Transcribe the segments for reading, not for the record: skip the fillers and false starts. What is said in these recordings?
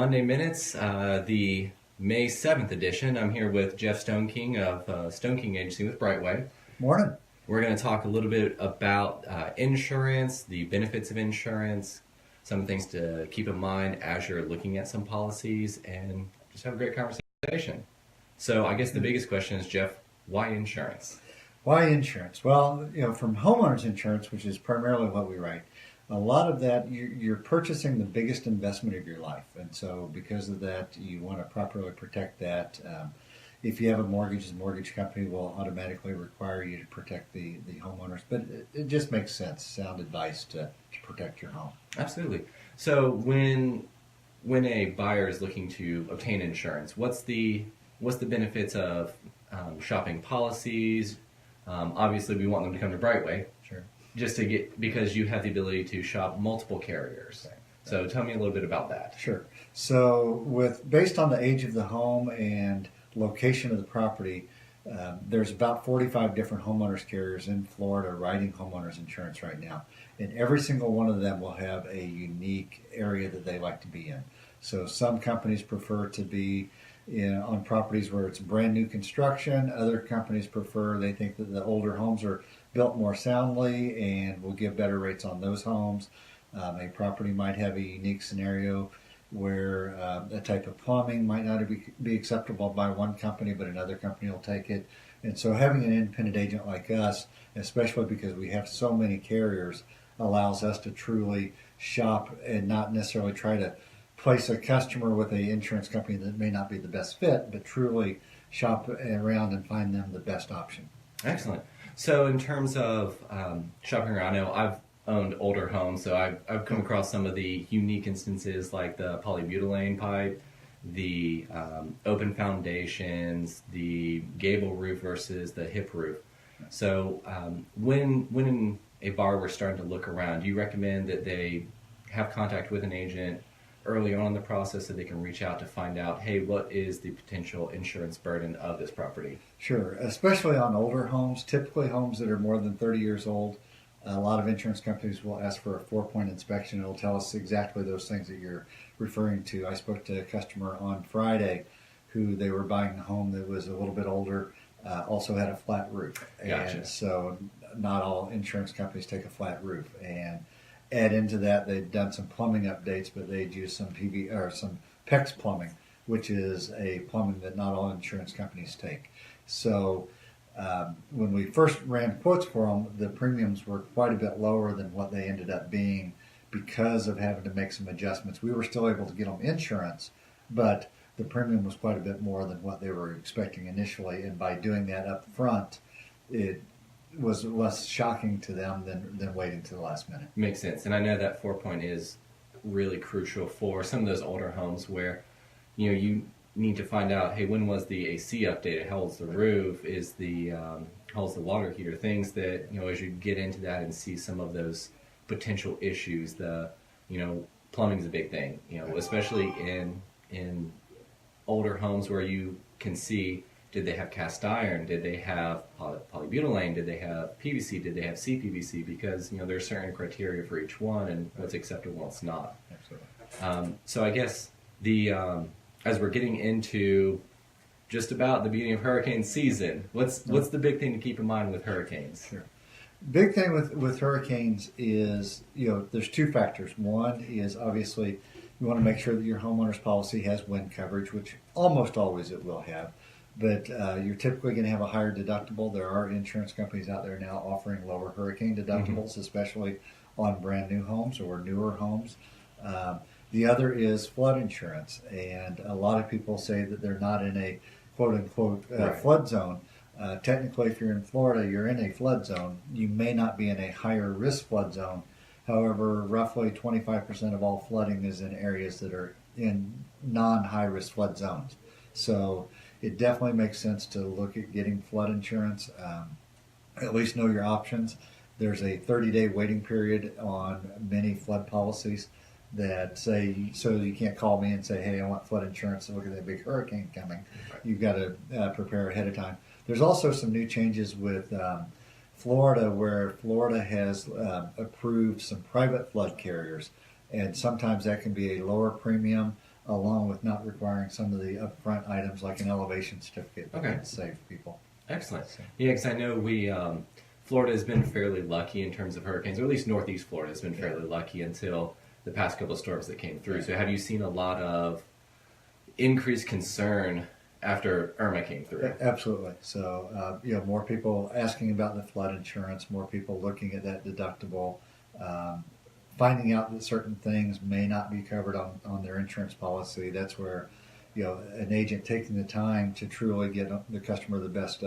Monday Minutes, the May 7th edition. I'm here with Jeff Stoneking of Stoneking Agency with Brightway. Morning. We're going to talk a little bit about insurance, the benefits of insurance, some things to keep in mind as you're looking at some policies, and just have a great conversation. So I guess the biggest question is, Jeff, why insurance? Why insurance? Well, from homeowners insurance, which is primarily what we write, a lot of that you're purchasing the biggest investment of your life, and so because of that, you want to properly protect that. If you have a mortgage, the mortgage company will automatically require you to protect the homeowners, but it just makes sense, sound advice to protect your home. Absolutely. So when a buyer is looking to obtain insurance, what's the benefits of shopping policies? Obviously, we want them to come to Brightway. Sure. Just to get, because you have the ability to shop multiple carriers. Right. So tell me a little bit about that. Sure. So based on the age of the home and location of the property, there's about 45 different homeowners carriers in Florida writing homeowners insurance right now. And every single one of them will have a unique area that they like to be in. So some companies prefer to be on properties where it's brand new construction. Other companies they think that the older homes are built more soundly and will give better rates on those homes. A property might have a unique scenario where a type of plumbing might not be acceptable by one company, but another company will take it. And so having an independent agent like us, especially because we have so many carriers, allows us to truly shop and not necessarily try to place a customer with an insurance company that may not be the best fit, but truly shop around and find them the best option. Excellent. So in terms of shopping around, I know I've owned older homes, so I've come across some of the unique instances like the polybutylene pipe, the open foundations, the gable roof versus the hip roof. So when a buyer were starting to look around, do you recommend that they have contact with an agent early on in the process so they can reach out to find out, hey, what is the potential insurance burden of this property? Sure, especially on older homes, typically homes that are more than 30 years old. A lot of insurance companies will ask for a 4-point inspection. It'll tell us exactly those things that you're referring to. I spoke to a customer on Friday who they were buying a home that was a little bit older, also had a flat roof. Gotcha. And so not all insurance companies take a flat roof. And add into that, they'd done some plumbing updates, but they'd used some some PEX plumbing, which is a plumbing that not all insurance companies take. So when we first ran quotes for them, the premiums were quite a bit lower than what they ended up being because of having to make some adjustments. We were still able to get them insurance, but the premium was quite a bit more than what they were expecting initially. And by doing that up front, it was less shocking to them than waiting to the last minute. Makes sense. And I know that 4-point is really crucial for some of those older homes where, you need to find out, hey, when was the AC updated? How old's the roof? How old's the water heater? Things that, as you get into that and see some of those potential issues, plumbing's a big thing, especially in older homes where you can see, did they have cast iron? Did they have polybutylene? Did they have PVC? Did they have CPVC? Because, there's certain criteria for each one and what's acceptable and what's not. Absolutely. So I guess as we're getting into just about the beginning of hurricane season, what's the big thing to keep in mind with hurricanes? Sure. Big thing with hurricanes is, there's two factors. One is obviously you want to make sure that your homeowner's policy has wind coverage, which almost always it will have. But you're typically going to have a higher deductible. There are insurance companies out there now offering lower hurricane deductibles, especially on brand new homes or newer homes. The other is flood insurance, and a lot of people say that they're not in a quote-unquote flood zone. Technically, if you're in Florida, you're in a flood zone. You may not be in a higher risk flood zone. However, roughly 25% of all flooding is in areas that are in non-high risk flood zones. So it definitely makes sense to look at getting flood insurance. At least know your options. There's a 30-day waiting period on many flood policies that say, so you can't call me and say, hey, I want flood insurance, look at that big hurricane coming. Right. You've got to prepare ahead of time. There's also some new changes with Florida, where Florida has approved some private flood carriers, and sometimes that can be a lower premium along with not requiring some of the upfront items like an elevation certificate that Okay. can save people. Excellent. So, Yeah, because I know Florida has been fairly lucky in terms of hurricanes, or at least Northeast Florida has been fairly lucky until the past couple of storms that came through. So have you seen a lot of increased concern after Irma came through? absolutely. So, more people asking about the flood insurance, more people looking at that deductible, finding out that certain things may not be covered on their insurance policy. That's where, an agent taking the time to truly get the customer the best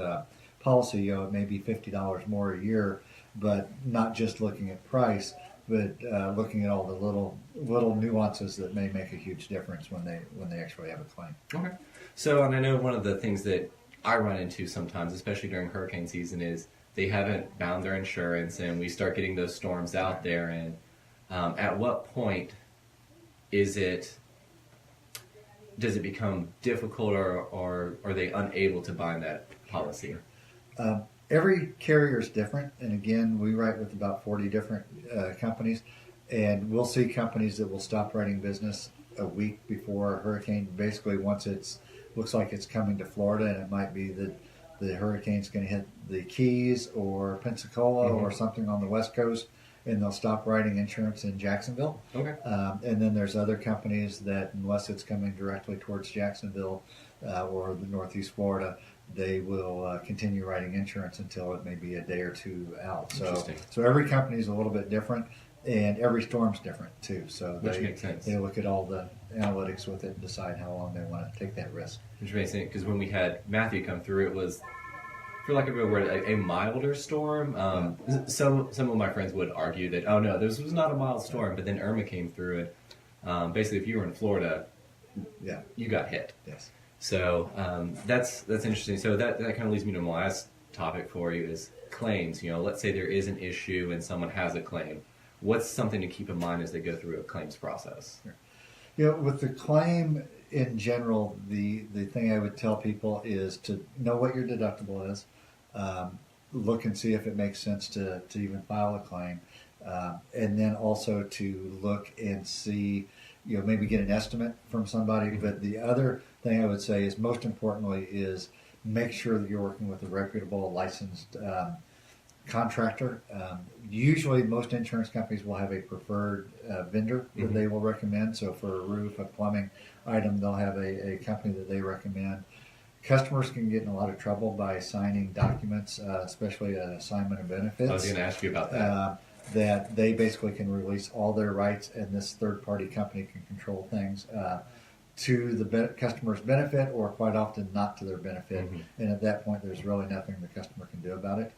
policy, it may be $50 more a year, but not just looking at price, but looking at all the little nuances that may make a huge difference when they actually have a claim. Okay. So, and I know one of the things that I run into sometimes, especially during hurricane season, is they haven't bound their insurance, and we start getting those storms out there. And at what point does it become difficult, or are they unable to bind that policy? Every carrier is different, and again, we write with about 40 different companies, and we'll see companies that will stop writing business a week before a hurricane. Basically, once it looks like it's coming to Florida, and it might be that the hurricane's going to hit the Keys or Pensacola or something on the West Coast, and they'll stop writing insurance in Jacksonville. Okay. And then there's other companies that, unless it's coming directly towards Jacksonville or the Northeast Florida, they will continue writing insurance until it may be a day or two out. So every company is a little bit different, and every storm's different too. So Which makes sense. They look at all the analytics with it and decide how long they want to take that risk. Which makes sense, because when we had Matthew come through, it was, for lack of a better word, a milder storm. Some of my friends would argue that, oh no, this was not a mild storm, but then Irma came through, and basically if you were in Florida, you got hit. Yes. So that's interesting. So that kind of leads me to my last topic for you is claims. Let's say there is an issue and someone has a claim. What's something to keep in mind as they go through a claims process? With the claim in general, the thing I would tell people is to know what your deductible is. Look and see if it makes sense to even file a claim. And then also to look and see, maybe get an estimate from somebody. But the other thing I would say is, most importantly, is make sure that you're working with a reputable, licensed contractor. Usually most insurance companies will have a preferred vendor that they will recommend. So for a roof, a plumbing item, they'll have a company that they recommend. Customers can get in a lot of trouble by signing documents, especially an assignment of benefits. I was going to ask you about that. That they basically can release all their rights, and this third-party company can control things to the customer's benefit, or quite often not to their benefit. And at that point, there's really nothing the customer can do about it.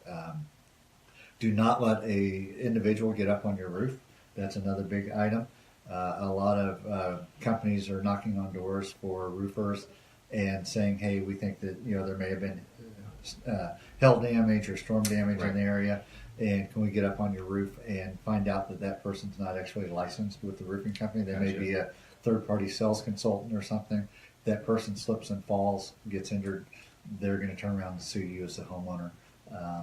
Do not let a individual get up on your roof. That's another big item. A lot of companies are knocking on doors for roofers and saying, hey, we think that there may have been hail damage or storm damage in the area, and can we get up on your roof, and find out that that person's not actually licensed with the roofing company. They may be a third-party sales consultant or something. That person slips and falls, gets injured, they're going to turn around and sue you as the homeowner.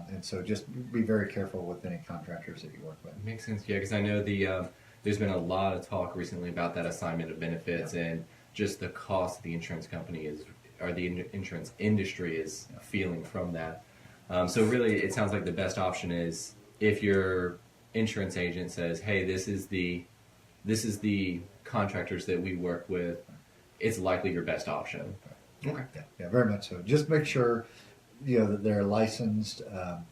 And so just be very careful with any contractors that you work with. Makes sense, yeah, because I know there's been a lot of talk recently about that assignment of benefits and just the cost the insurance company or the insurance industry is feeling from that. So really, it sounds like the best option is, if your insurance agent says, hey, this is the contractors that we work with, it's likely your best option. Okay. Yeah, very much so. Just make sure that they're licensed,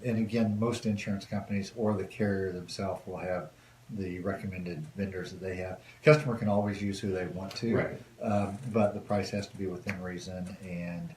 and again, most insurance companies or the carrier themselves will have the recommended vendors that they have. Customer can always use who they want to, right. But the price has to be within reason and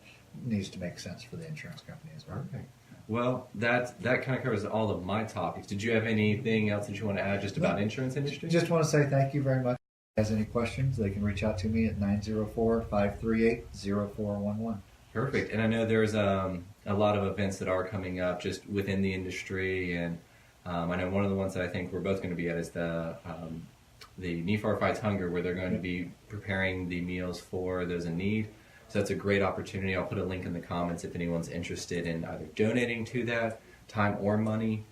needs to make sense for the insurance company as well. Perfect. Well, that kind of covers all of my topics. Did you have anything else that you want to add just about insurance industry? Just want to say thank you very much. If anyone has any questions, they can reach out to me at 904-538-0411. Perfect. And I know there's a lot of events that are coming up just within the industry, and I know one of the ones that I think we're both going to be at is the NEFAR Fights Hunger, where they're going to be preparing the meals for those in need. So that's a great opportunity. I'll put a link in the comments if anyone's interested in either donating to that, time or money.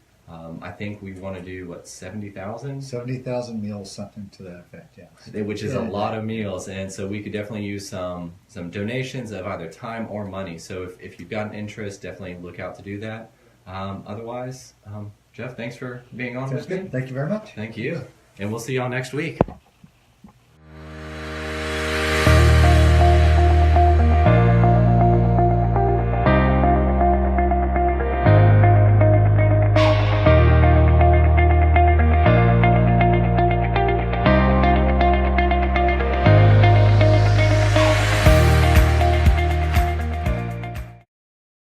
I think we want to do, what, 70,000? 70,000 meals, something to that effect, yeah. Which is a lot of meals, and so we could definitely use some donations of either time or money. So if you've got an interest, definitely look out to do that. Otherwise, Jeff, thanks for being on Sounds with me. good. Thank you very much. Thank you, and we'll see y'all next week.